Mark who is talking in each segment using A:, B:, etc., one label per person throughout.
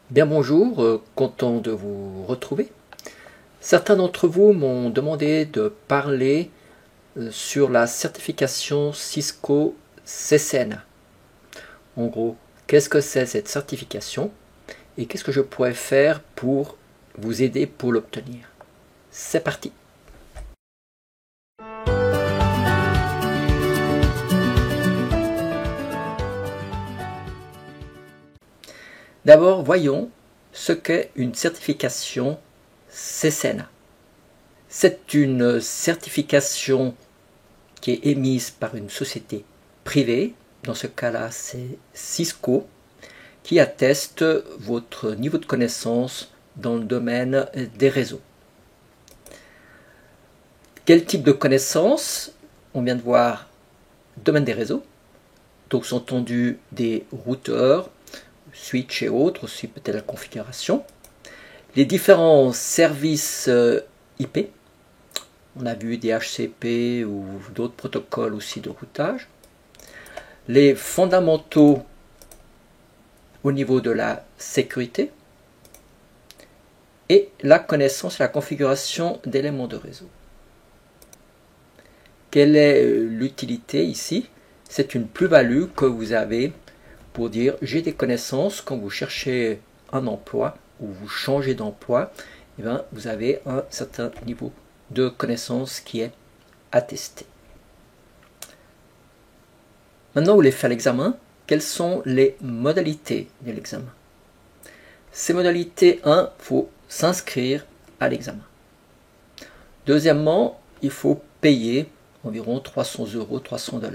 A: Bien bonjour, content de vous retrouver. Certains d'entre vous m'ont demandé de parler sur la certification Cisco CCNA. En gros, qu'est-ce que c'est cette certification et qu'est-ce que je pourrais faire pour vous aider pour l'obtenir. C'est parti. D'abord, voyons ce qu'est une certification CCNA. C'est une certification qui est émise par une société privée, dans ce cas-là c'est Cisco, qui atteste votre niveau de connaissance dans le domaine des réseaux. Quel type de connaissances? On vient de voir domaine des réseaux, donc sont entendus des routeurs, switch et autres, aussi peut-être la configuration, les différents services IP, on a vu des HCP ou d'autres protocoles aussi de routage, les fondamentaux au niveau de la sécurité et la connaissance et la configuration d'éléments de réseau. Quelle est l'utilité ici? C'est une plus-value que vous avez pour dire j'ai des connaissances quand vous cherchez un emploi ou vous changez d'emploi, eh bien, vous avez un certain niveau de connaissance qui est attesté. Maintenant, vous voulez faire l'examen. Quelles sont les modalités de l'examen? Ces modalités, 1, il faut s'inscrire à l'examen. Deuxièmement, il faut payer environ 300 €, 300 $.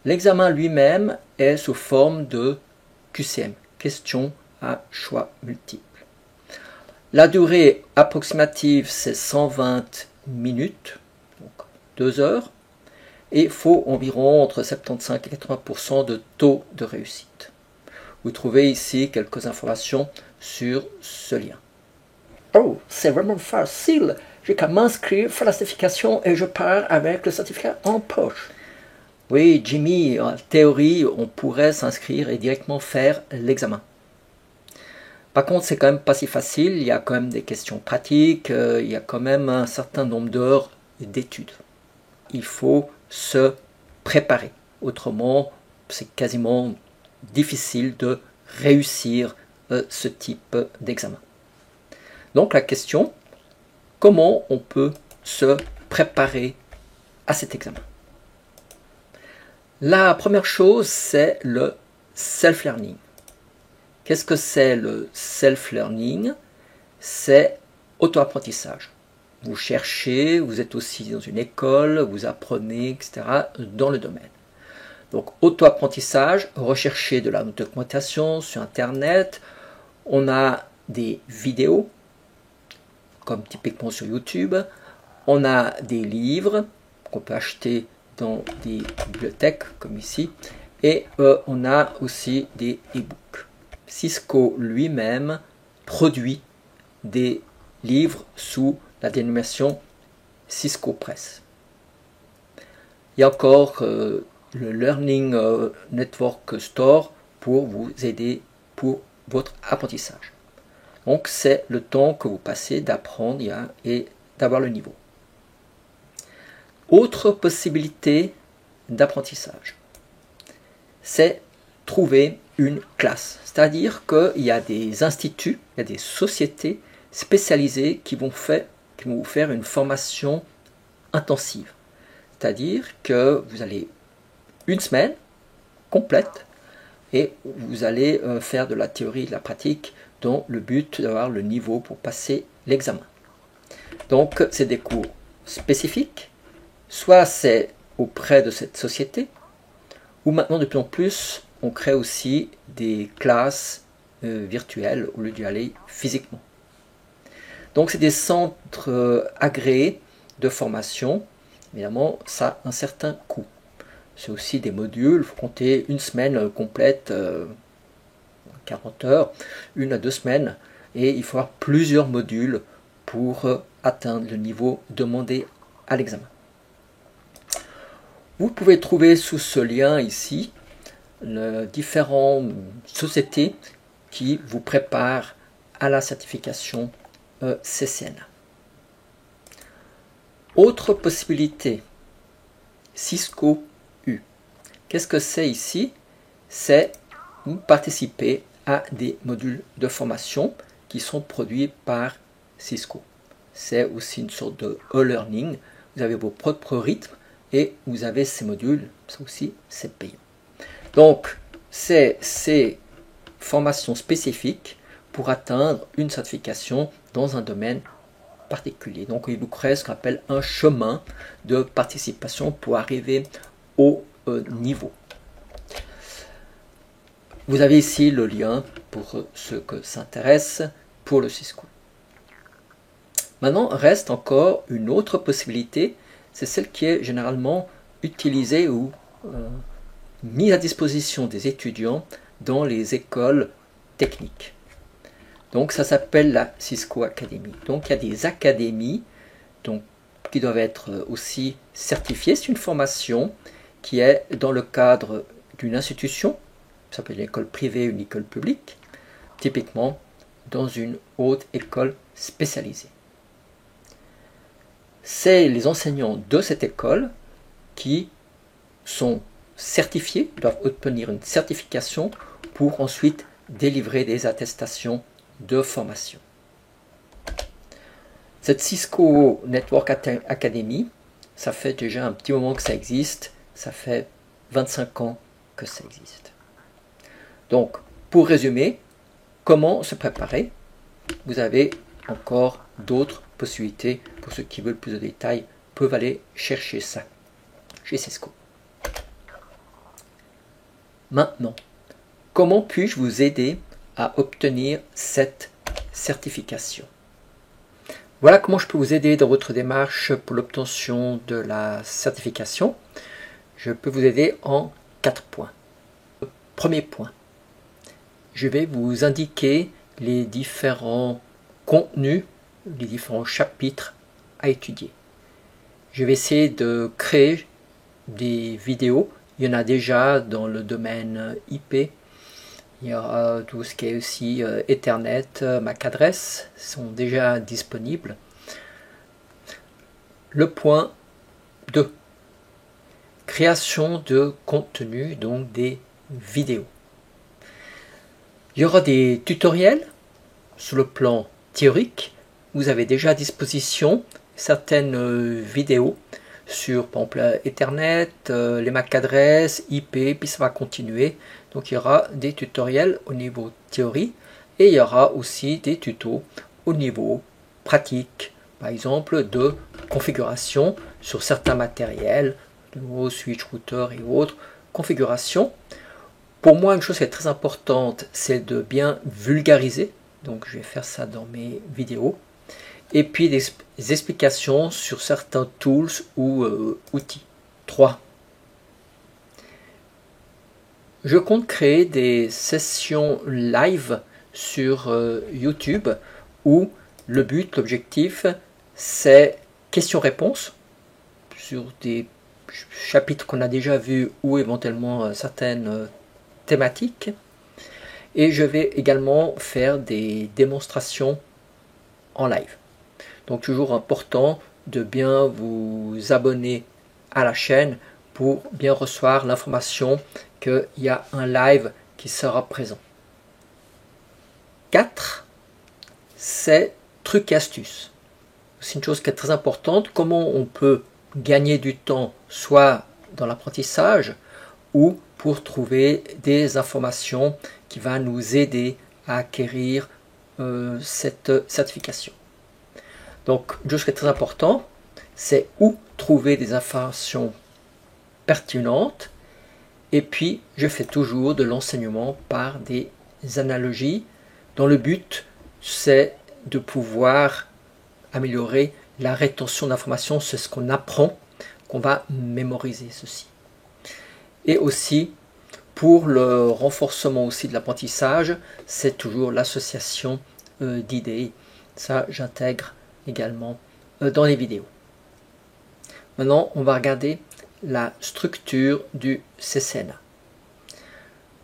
A: L'examen lui-même est sous forme de QCM, question à choix multiple. La durée approximative, c'est 120 minutes, donc 2 heures, et il faut environ entre 75 et 80% de taux de réussite. Vous trouvez ici quelques informations sur ce lien. Oh, c'est vraiment facile! J'ai qu'à m'inscrire, faire la certification et je pars avec le certificat en poche. Oui, Jimmy, en théorie, on pourrait s'inscrire et directement faire l'examen. Par contre, c'est quand même pas si facile, il y a quand même des questions pratiques, il y a quand même un certain nombre d'heures d'études. Il faut se préparer, autrement c'est quasiment difficile de réussir ce type d'examen. Donc la question, comment on peut se préparer à cet examen? La première chose, c'est le self-learning. Qu'est-ce que c'est le self-learning? C'est auto-apprentissage. Vous cherchez, vous êtes aussi dans une école, vous apprenez, etc. dans le domaine. Donc auto-apprentissage, rechercher de la documentation sur Internet. On a des vidéos, comme typiquement sur YouTube. On a des livres qu'on peut acheter dans des bibliothèques comme ici. Et on a aussi des e-books. Cisco lui-même produit des livres sous la dénomination Cisco Press. Il y a encore le Learning Network Store pour vous aider pour votre apprentissage. Donc c'est le temps que vous passez d'apprendre et d'avoir le niveau. Autre possibilité d'apprentissage, c'est trouver une classe. C'est-à-dire qu'il y a des instituts, il y a des sociétés spécialisées qui vont vous faire une formation intensive. C'est-à-dire que vous allez une semaine complète et vous allez faire de la théorie et de la pratique dans le but d'avoir le niveau pour passer l'examen. Donc c'est des cours spécifiques, soit c'est auprès de cette société, ou maintenant de plus en plus on crée aussi des classes virtuelles au lieu d'y aller physiquement. Donc c'est des centres agréés de formation. Évidemment, ça a un certain coût. C'est aussi des modules, il faut compter une semaine complète, 40 heures, 1 à 2 semaines, et il faut avoir plusieurs modules pour atteindre le niveau demandé à l'examen. Vous pouvez trouver sous ce lien ici différentes sociétés qui vous prépare à la certification CCNA. Autre possibilité, Cisco U. Qu'est-ce que c'est ici? C'est participer à des modules de formation qui sont produits par Cisco. C'est aussi une sorte de e-learning. Vous avez vos propres rythmes et vous avez ces modules, ça aussi c'est payant. Donc c'est ces formations spécifiques pour atteindre une certification dans un domaine particulier. Donc il vous crée ce qu'on appelle un chemin de participation pour arriver au niveau. Vous avez ici le lien pour ceux que ça intéresse pour le Cisco. Maintenant, reste encore une autre possibilité, c'est celle qui est généralement utilisée ou mise à disposition des étudiants dans les écoles techniques. Donc ça s'appelle la Cisco Academy. Donc il y a des académies qui doivent être aussi certifiées. C'est une formation qui est dans le cadre d'une institution, ça peut être une école privée, une école publique, typiquement dans une haute école spécialisée. C'est les enseignants de cette école qui sont certifiés, doivent obtenir une certification pour ensuite délivrer des attestations de formation. Cette Cisco Network Academy, ça fait déjà un petit moment que ça existe, ça fait 25 ans que ça existe. Donc, pour résumer, comment se préparer? Vous avez encore d'autres possibilités. Pour ceux qui veulent plus de détails, peuvent aller chercher ça chez Cisco. Maintenant, comment puis-je vous aider à obtenir cette certification? Voilà comment je peux vous aider dans votre démarche pour l'obtention de la certification. Je peux vous aider en 4 points. Premier point, je vais vous indiquer les différents contenus, les différents chapitres à étudier. Je vais essayer de créer des vidéos. Il y en a déjà dans le domaine IP. Il y aura tout ce qui est aussi Ethernet, MAC adresse sont déjà disponibles. Le point 2. Création de contenu, donc des vidéos. Il y aura des tutoriels sur le plan théorique. Vous avez déjà à disposition certaines vidéos sur par exemple Ethernet, les MAC adresses, IP, puis ça va continuer. Donc il y aura des tutoriels au niveau théorie et il y aura aussi des tutos au niveau pratique, par exemple de configuration sur certains matériels, de nouveaux switch, router et autres configurations. Pour moi, une chose qui est très importante, c'est de bien vulgariser. Donc je vais faire ça dans mes vidéos. Et puis des explications sur certains tools ou outils. 3. Je compte créer des sessions live sur YouTube où le but, l'objectif, c'est questions-réponses sur des chapitres qu'on a déjà vus ou éventuellement certaines thématiques. Et je vais également faire des démonstrations en live. Donc toujours important de bien vous abonner à la chaîne pour bien recevoir l'information qu'il y a un live qui sera présent. 4. C'est trucs et astuces. C'est une chose qui est très importante. Comment on peut gagner du temps soit dans l'apprentissage ou pour trouver des informations qui vont nous aider à acquérir cette certification. Donc, une chose qui est très important, c'est où trouver des informations pertinentes. Et puis, je fais toujours de l'enseignement par des analogies, dont le but, c'est de pouvoir améliorer la rétention d'informations. C'est ce qu'on apprend, qu'on va mémoriser ceci. Et aussi, pour le renforcement aussi de l'apprentissage, c'est toujours l'association d'idées. Ça, j'intègre également dans les vidéos. Maintenant, on va regarder la structure du CCNA.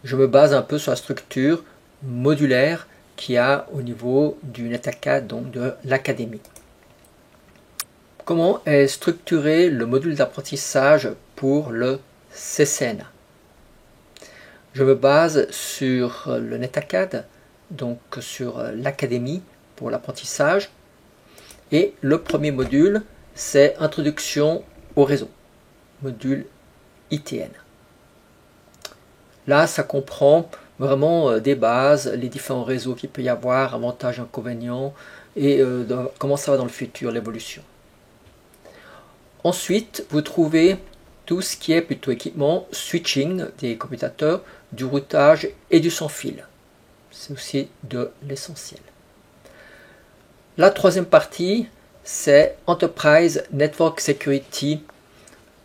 A: Je me base un peu sur la structure modulaire qu'il y a au niveau du NetAcad, donc de l'académie. Comment est structuré le module d'apprentissage pour le CCNA? Je me base sur le NetAcad, donc sur l'académie pour l'apprentissage. Et le premier module, c'est Introduction au réseau, module ITN. Là, ça comprend vraiment des bases, les différents réseaux qu'il peut y avoir, avantages, inconvénients, et comment ça va dans le futur, l'évolution. Ensuite, vous trouvez tout ce qui est plutôt équipement, switching des commutateurs, du routage et du sans-fil. C'est aussi de l'essentiel. La troisième partie, c'est Enterprise Network Security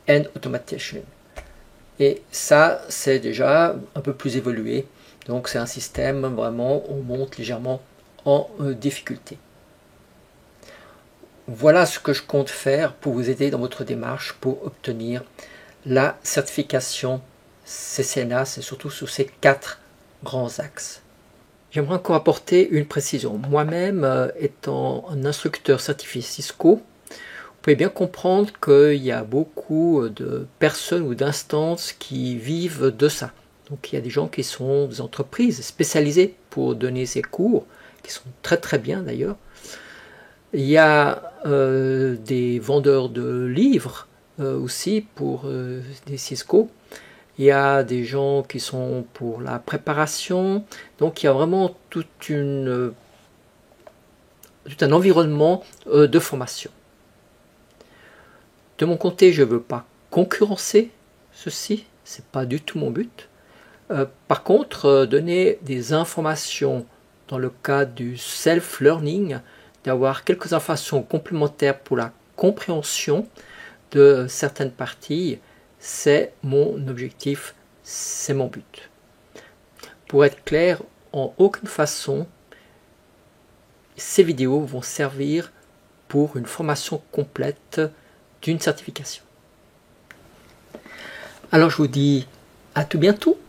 A: and Automation. Et ça, c'est déjà un peu plus évolué. Donc c'est un système vraiment, on monte légèrement en difficulté. Voilà ce que je compte faire pour vous aider dans votre démarche pour obtenir la certification CCNA, c'est surtout sur ces 4 grands axes. J'aimerais encore apporter une précision. Moi-même, étant un instructeur certifié Cisco, vous pouvez bien comprendre qu'il y a beaucoup de personnes ou d'instances qui vivent de ça. Donc il y a des gens qui sont des entreprises spécialisées pour donner ces cours, qui sont très très bien d'ailleurs. Il y a des vendeurs de livres aussi pour des Cisco. Il y a des gens qui sont pour la préparation. Donc il y a vraiment tout un environnement de formation. De mon côté, je ne veux pas concurrencer ceci. Ce n'est pas du tout mon but. Par contre, donner des informations dans le cadre du self-learning, d'avoir quelques informations complémentaires pour la compréhension de certaines parties, c'est mon objectif, c'est mon but. Pour être clair, en aucune façon, ces vidéos vont servir pour une formation complète d'une certification. Alors je vous dis à tout bientôt.